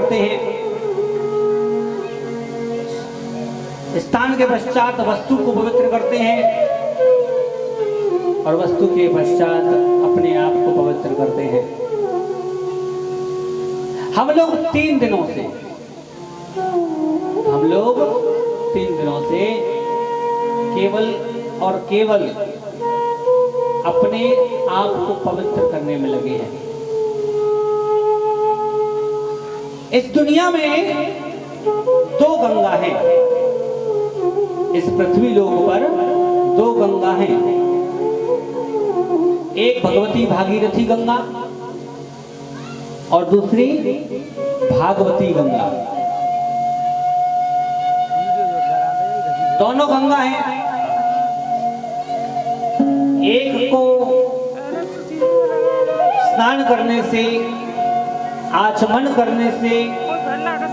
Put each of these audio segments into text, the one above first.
करते हैं। स्नान के पश्चात वस्तु को पवित्र करते हैं और वस्तु के पश्चात अपने आप को पवित्र करते हैं। हम लोग 3 दिनों से केवल और केवल अपने आप को पवित्र करने में लगे हैं। इस दुनिया में 2 गंगा हैं। इस पृथ्वी लोक पर 2 गंगा हैं। एक भगवती भागीरथी गंगा और दूसरी भागवती गंगा। दोनों गंगा हैं। एक को स्नान करने से, आचमन करने से,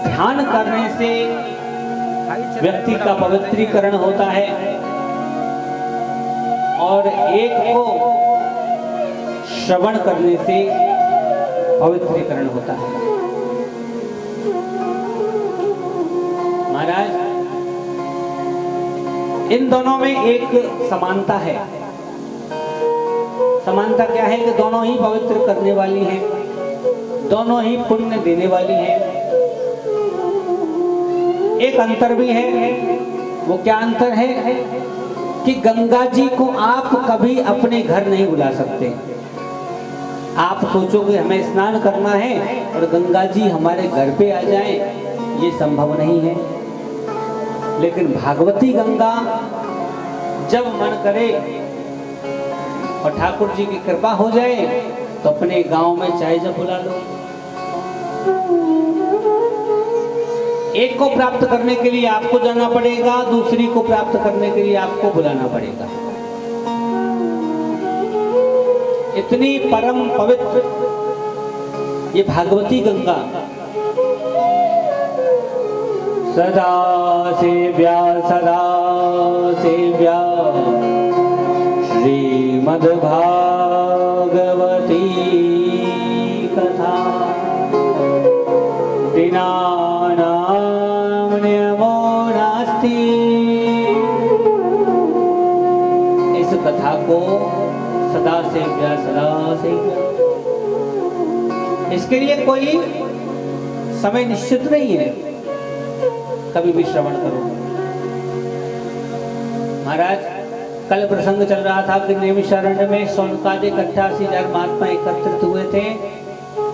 ध्यान करने से व्यक्ति का पवित्रीकरण होता है और एक को श्रवण करने से पवित्रीकरण होता है। महाराज, इन दोनों में एक समानता है। समानता क्या है कि दोनों ही पवित्र करने वाली हैं, दोनों ही पुण्य देने वाली हैं। एक अंतर भी है। वो क्या अंतर है कि गंगा जी को आप कभी अपने घर नहीं बुला सकते। आप सोचोगे हमें स्नान करना है और गंगा जी हमारे घर पे आ जाएं, ये संभव नहीं है। लेकिन भागवती गंगा जब मन करे और ठाकुर जी की कृपा हो जाए तो अपने गांव में चाहे जब बुला लो। एक को प्राप्त करने के लिए आपको जाना पड़ेगा, दूसरी को प्राप्त करने के लिए आपको बुलाना पड़ेगा। इतनी परम पवित्र ये भागवती गंगा। सदा सेव्या श्रीमद्भागवती कथा दीनानां नियमो नास्ति। इस कथा को सदा सेव्या। इसके लिए कोई समय निश्चित नहीं है, कभी भी श्रवण करो। महाराज, कल प्रसंग चल रहा था कि नैमिषारण्य में शौनकादिक 88,000 महात्मा एकत्रित हुए थे।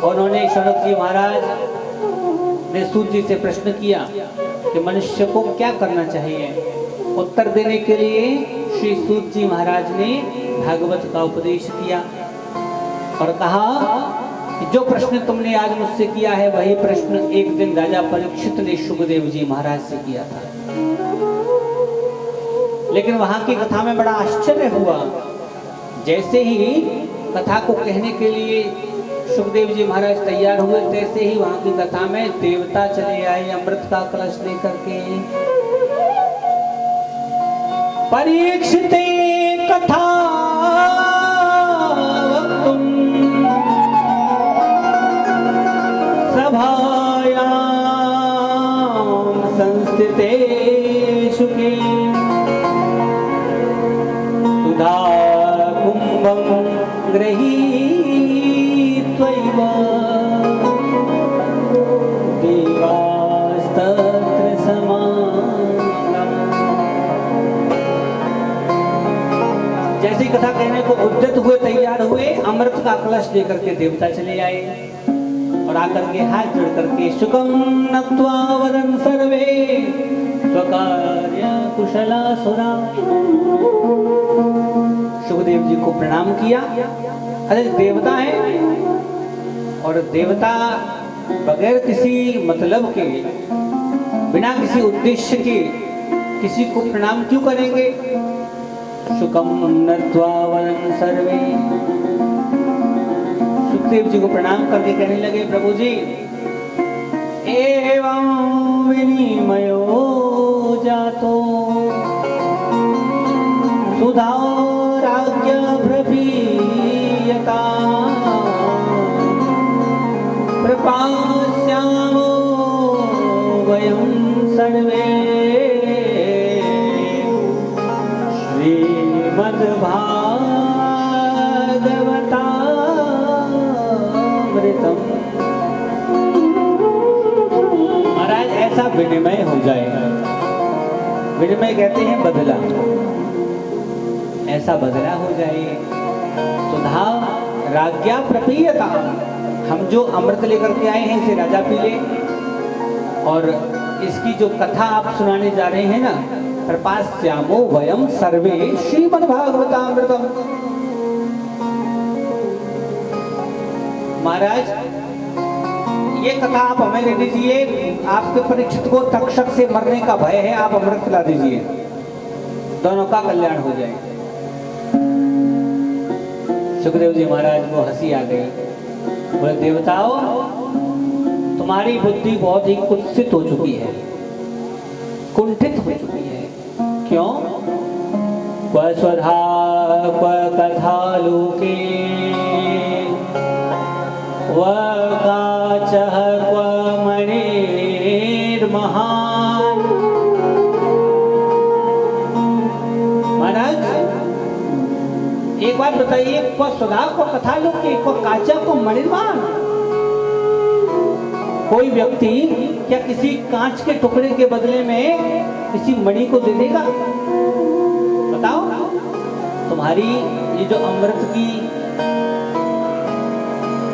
उन्होंने शौनक जी महाराज ने सूत जी से प्रश्न किया कि मनुष्य को क्या करना चाहिए। उत्तर देने के लिए श्री सूत जी महाराज ने भागवत का उपदेश किया और कहा कि जो प्रश्न तुमने आज मुझसे किया है वही प्रश्न एक दिन राजा परीक्षित ने सुखदेव जी महाराज से किया था। लेकिन वहां की कथा में बड़ा आश्चर्य हुआ। जैसे ही कथा को कहने के लिए सुखदेव जी महाराज तैयार हुए, तैसे ही वहां की कथा में देवता चले आए अमृत का कलश लेकर के। परीक्षित कथा वक्तुम सभायां संस्थितेषु के सुधा कुंभं गृहीत्वैव देवास्तत्र समागमः। जैसी कथा कहने को उद्यत हुए, तैयार हुए, अमृत का कलश लेकर के देवता चले आए और आकर के हाथ जोड़ करके सुखम नत्वा वदन् सर्वे स्वकार्य कुशलासुरा। सुखदेव जी को प्रणाम किया। अरे देवता है और देवता बगैर किसी मतलब के, बिना किसी उद्देश्य के किसी को प्रणाम क्यों करेंगे। सुखम नत्वा वदन् सर्वे। सुखदेव जी को प्रणाम करके कहने लगे, प्रभु जी एवं विनिमयो जातो सुधा राज्य प्रपीयता प्रपास्यामो वयं सर्वे श्रीमद्भागवतामृतम्। महाराज ऐसा विनिमय हो जाएगा। विनिमय कहते हैं बदला, ऐसा बदला हो जाए। सुधा राज्ञा प्रपीयता, हम जो अमृत लेकर के आए हैं इसे राजा पी ले। और इसकी जो कथा आप सुनाने जा रहे हैं ना, प्रपास्यामो वयम सर्वे श्रीमद्भागवतामृतम। महाराज ये कथा आप हमें दे दीजिए, आपके परीक्षित को तक्षक से मरने का भय है, आप अमृत पिला दीजिए, दोनों का कल्याण हो जाए। सुखदेव जी महाराज को हंसी आ गई। बोले देवताओं, तुम्हारी बुद्धि बहुत ही कुत्सित हो चुकी है, कुंठित हो चुकी है। क्यों? क्व स्वधा क्व कथा लोके क्व काचः क्व मणिर्महान्। महाराज एक बात बताइए, क्व स्वधा क्व कथा लोके क्व काचः क्व मणिर्महान्। कोई व्यक्ति क्या किसी कांच के टुकड़े के बदले में किसी मणि को दे देगा? बताओ। तुम्हारी ये जो अमृत की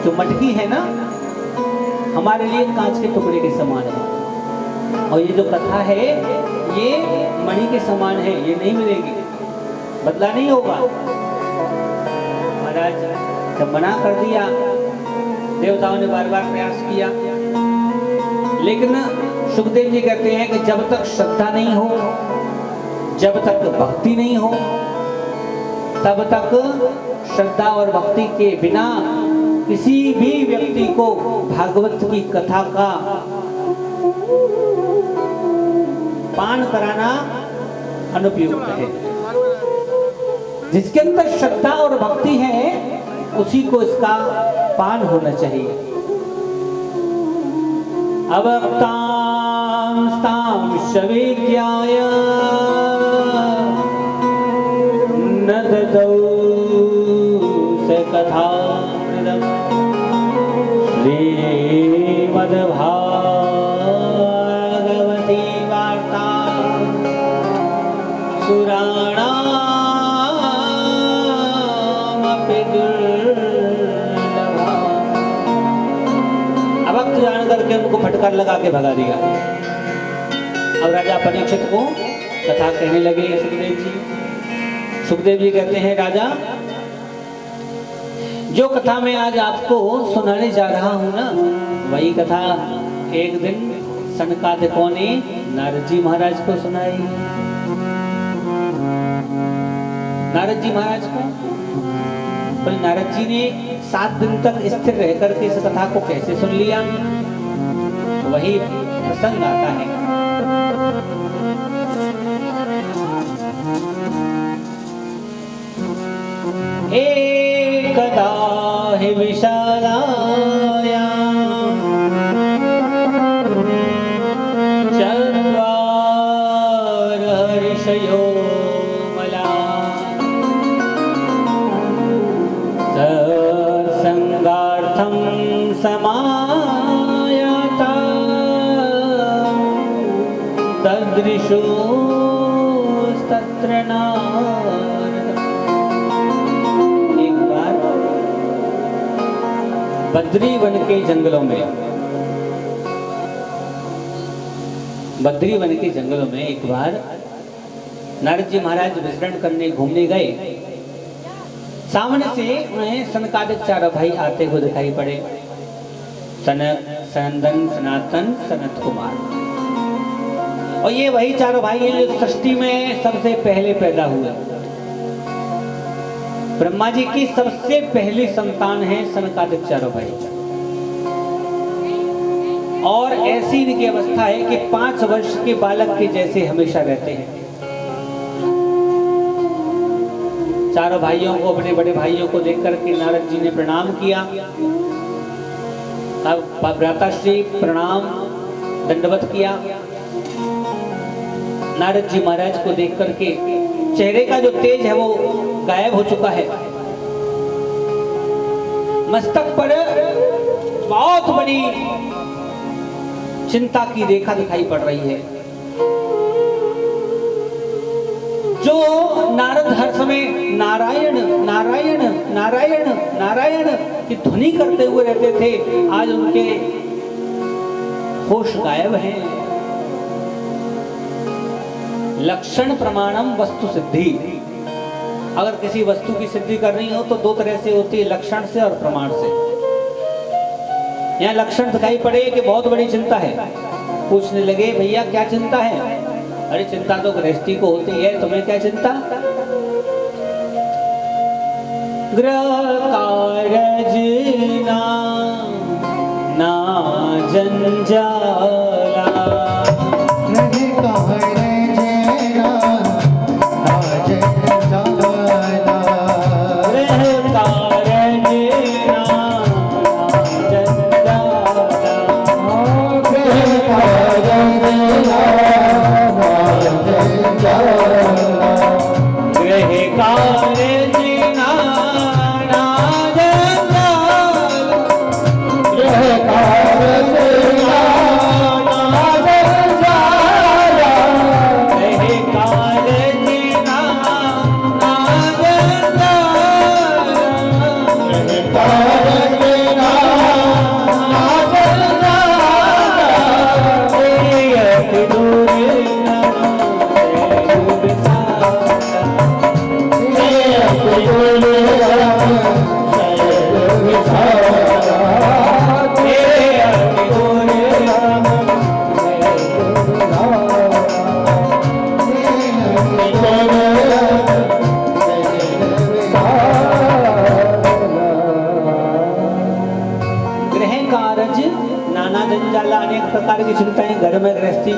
जो मटकी है ना, हमारे लिए कांच के टुकड़े के समान है, और ये जो कथा है ये मणि के समान है, ये नहीं मिलेगी, बदला नहीं होगा। महाराज जब मना कर दिया, देवताओं ने बार बार प्रयास किया, लेकिन सुखदेव जी कहते हैं कि जब तक श्रद्धा नहीं हो, जब तक भक्ति नहीं हो, तब तक श्रद्धा और भक्ति के बिना किसी भी व्यक्ति को भागवत की कथा का पान कराना अनुपयुक्त है। जिसके अंदर श्रद्धा और भक्ति है उसी को इसका पान होना चाहिए। अवक्तां स्तां शविज्ञाय न ददौ स कथामृतम् श्रीमद्भागवती वार्ता सुराणामपि दुर्लभा। अवक्त जान करके उनको फटकार लगा के भगा दिया। अब राजा परीक्षित को कथा कहने लगे सुखदेव जी। सुखदेव जी कहते हैं, राजा जो कथा मैं आज आपको सुनाने जा रहा हूं ना, वही कथा एक दिन सनकादिकों ने नारद जी महाराज को सुनाई। नारद जी महाराज को, पर नारद जी ने 7 दिन तक स्थिर रह करके इस कथा को कैसे सुन लिया? वही प्रसंग आता है। एकदा हि विशालायां चत्वारः ऋषयो मलाः सत्संगार्थं समायाता तदृशोस्तत्र बद्री वन के जंगलों में, बद्री वन के जंगलों में एक बार नारद जी महाराज विचरण करने घूमने गए। सामने से उन्हें सनकादिक चारों भाई आते हुए दिखाई पड़े। सनक, सनंदन, सनातन, सनत कुमार। और ये वही चारों भाई हैं जो सृष्टि में सबसे पहले पैदा हुए। ब्रह्मा जी की सबसे पहली संतान है सनकादिक चारों भाई। और ऐसी इनकी अवस्था है कि 5 वर्ष के बालक के जैसे हमेशा रहते हैं। चारों भाइयों को, अपने बड़े भाइयों को देख करके नारद जी ने प्रणाम किया। अब भ्राताश्री प्रणाम, दंडवत किया। नारद जी महाराज को देख करके चेहरे का जो तेज है वो गायब हो चुका है। मस्तक पर बहुत बड़ी चिंता की रेखा दिखाई पड़ रही है। जो नारद हर समय नारायण नारायण नारायण नारायण की ध्वनि करते हुए रहते थे, आज उनके होश गायब हैं। लक्षण प्रमाणम वस्तु सिद्धि। अगर किसी वस्तु की सिद्धि करनी हो तो दो तरह से होती है, लक्षण से और प्रमाण से। यहाँ लक्षण दिखाई पड़े कि बहुत बड़ी चिंता है। पूछने लगे भैया क्या चिंता है? अरे चिंता तो गृहस्थी को होती है, तुम्हें क्या चिंता? गृह कारज ना जंजाला,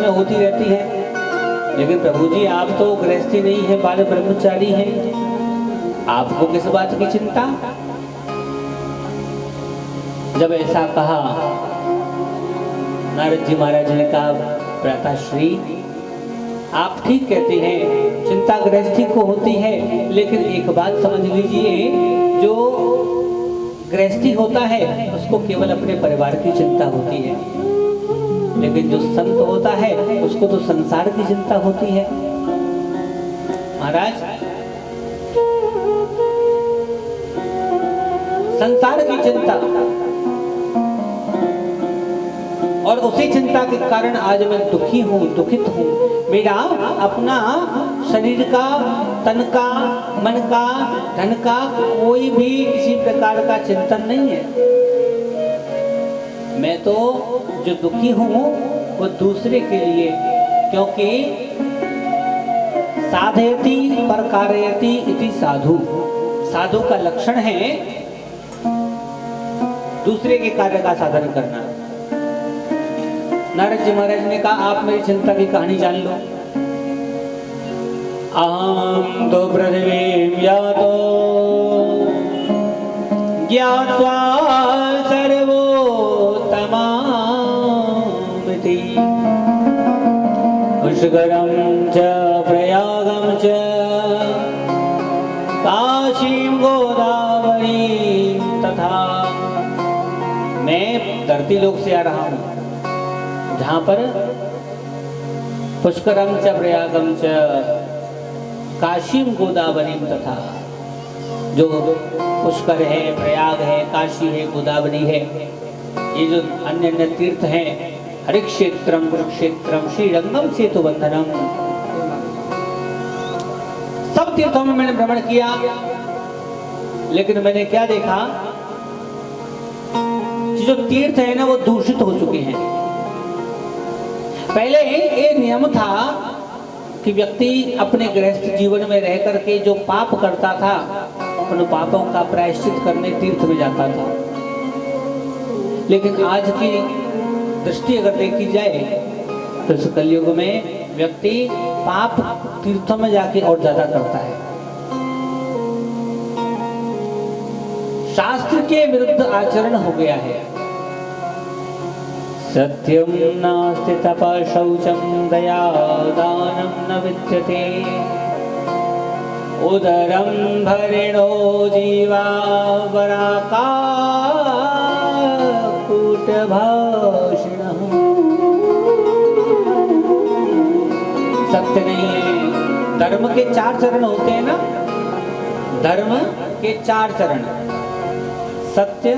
होती रहती है। लेकिन प्रभु जी आप तो गृहस्थी नहीं है, बाल ब्रह्मचारी हैं, आपको किस बात की चिंता? जब ऐसा कहा नारद जी महाराज ने कहा भ्राताश्री आप ठीक कहते हैं, चिंता गृहस्थी को होती है, लेकिन एक बात समझ लीजिए, जो गृहस्थी होता है उसको केवल अपने परिवार की चिंता होती है, लेकिन जो संत होता है उसको तो संसार की चिंता होती है। महाराज संसार की चिंता, और उसी चिंता के कारण आज मैं दुखी हूं, दुखित हूं। मेरा अपना शरीर का, तन का, मन का, धन का कोई भी किसी प्रकार का चिंतन नहीं है। मैं तो जो दुखी हूं वो दूसरे के लिए, क्योंकि साधयति पर कारयति इति साधु। साधु का लक्षण है दूसरे के कार्य का साधन करना। नारद जी महाराज ने कहा आप मेरी चिंता की कहानी जान लो। अहम तो पृथ्वीं यातो ज्ञात्वा सर्वोत्तमामिति पुष्करं च प्रयागं च काशीं गोदावरीं तथा। मैं धरती लोक से आ रहा हूँ जहाँ पर पुष्करम च प्रयागम च काशीं गोदावरीं तथा, जो पुष्कर है, प्रयाग है, काशी है, गोदावरी है, ये जो अन्य अन्य तीर्थ हैं, हरिक्षेत्रम, कुरुक्षेत्रम, श्रीरंगम सेतुबंधनम, सब तीर्थों में मैंने भ्रमण किया, लेकिन मैंने क्या देखा कि जो तीर्थ है ना वो दूषित हो चुके हैं। पहले ये नियम था कि व्यक्ति अपने गृहस्थ जीवन में रह करके जो पाप करता था उन पापों का प्रायश्चित करने तीर्थ में जाता था। लेकिन आज की दृष्टि अगर देखी जाए तो इस कलयुग में व्यक्ति पाप तीर्थों में जाके और ज्यादा करता है। शास्त्र के विरुद्ध आचरण हो गया है। सत्यं नास्ति तपः शौचं दया दानं न विद्यते उदरं भरिणो जीवा वराकाकूटभाषिणः। सत्य नहीं है। धर्म के 4 चरण होते हैं ना, धर्म के 4 चरण, सत्य,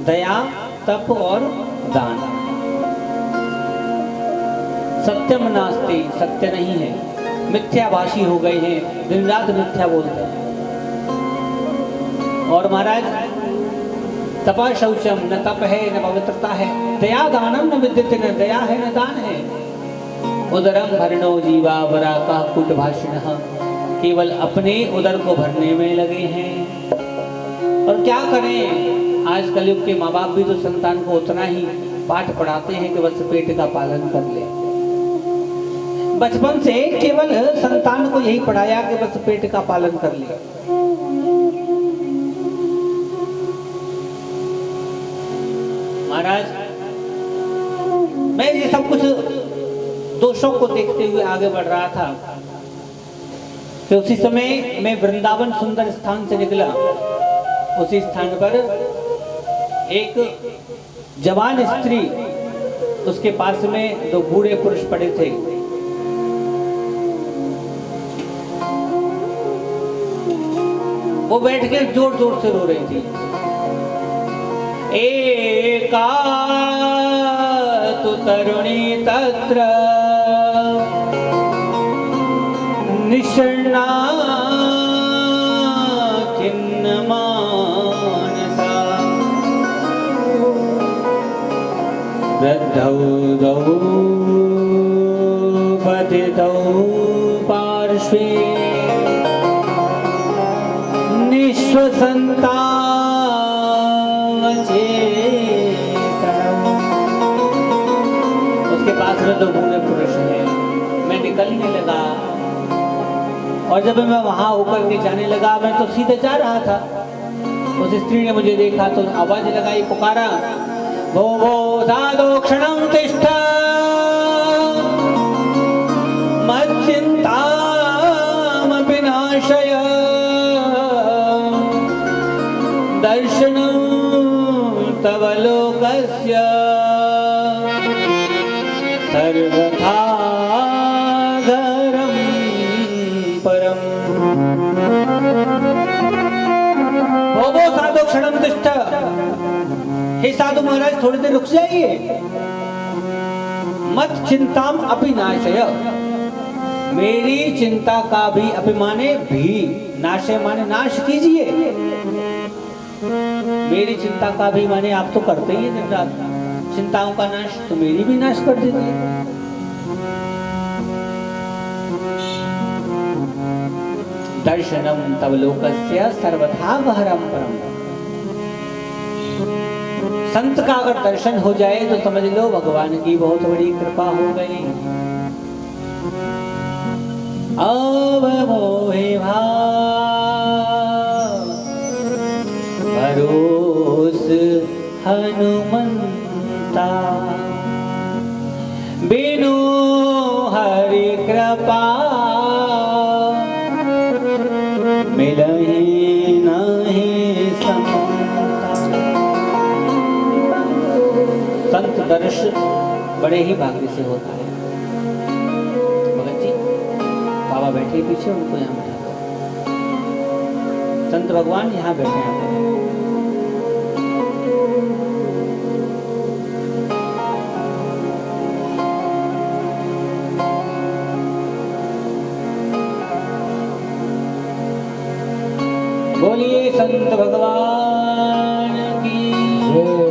दया, तप और दान। सत्यम नास्ति, सत्य नहीं है, मिथ्याभाषी हो गए हैं, दिन रात मिथ्या बोलते हैं। और महाराज तपा शौचम, न तप है न पवित्रता है, दया दानम न विद्यते, न दया है न दान है। उदरम भरणो जीवा वराका कुट भाषिणः, केवल अपने उदर को भरने में लगे हैं। और क्या करें, आज कलयुग के माँ बाप भी तो संतान को उतना ही पाठ पढ़ाते हैं कि बस पेट का पालन कर ले। बचपन से केवल संतान को यही पढ़ाया कि बस पेट का पालन कर ले। महाराज मैं ये सब कुछ दोषों को देखते हुए आगे बढ़ रहा था कि उसी समय मैं वृंदावन सुंदर स्थान से निकला। उसी स्थान पर एक जवान स्त्री, उसके पास में 2 बूढ़े पुरुष पड़े थे। वो बैठ के जोर जोर से रो रही थी। एका तु तरुणी तत्र निषण्णा खिन्नमानसा वृद्धौ द्वौ पतितौ पार्श्वे निःश्वसन्ता उसके पास में 2 बूढ़े पुरुष हैं। मैं निकलने लगा और जब मैं वहां होकर के जाने लगा, मैं तो सीधे जा रहा था। उस स्त्री ने मुझे देखा तो आवाज लगाई, पुकारा, भो भो साधो क्षणं तिष्ठ मच्चिन्तामपि नाशय दर्शनं तव लोकस्य सर्वथा धरम परम। भोगो साधु क्षणम तिष्ठ, हे साधु महाराज थोड़ी देर रुक जाइए। मत चिंताम अपि नाशय, मेरी चिंता का भी, अपि माने भी, नाशय माने नाश कीजिए। मेरी चिंता का भी माने आप तो करते ही दिन रात, चिंताओं का नाश तो मेरी भी नाश कर दीजिए। दर्शनम तव लोकस्य सर्वथा वहरम परम। संत का अगर दर्शन हो जाए तो समझ लो भगवान की बहुत बड़ी कृपा हो गई। अब मोहे भाव भरोस हनुमंता, बिनु हरि कृपा मिलहि नहीं समता। संत दर्श बड़े ही भाग्य से होता है। भगत जी बाबा बैठे पीछे, उनको यहाँ बैठा, संत भगवान यहाँ बैठे हैं। बोलिए संत भगवान की जय।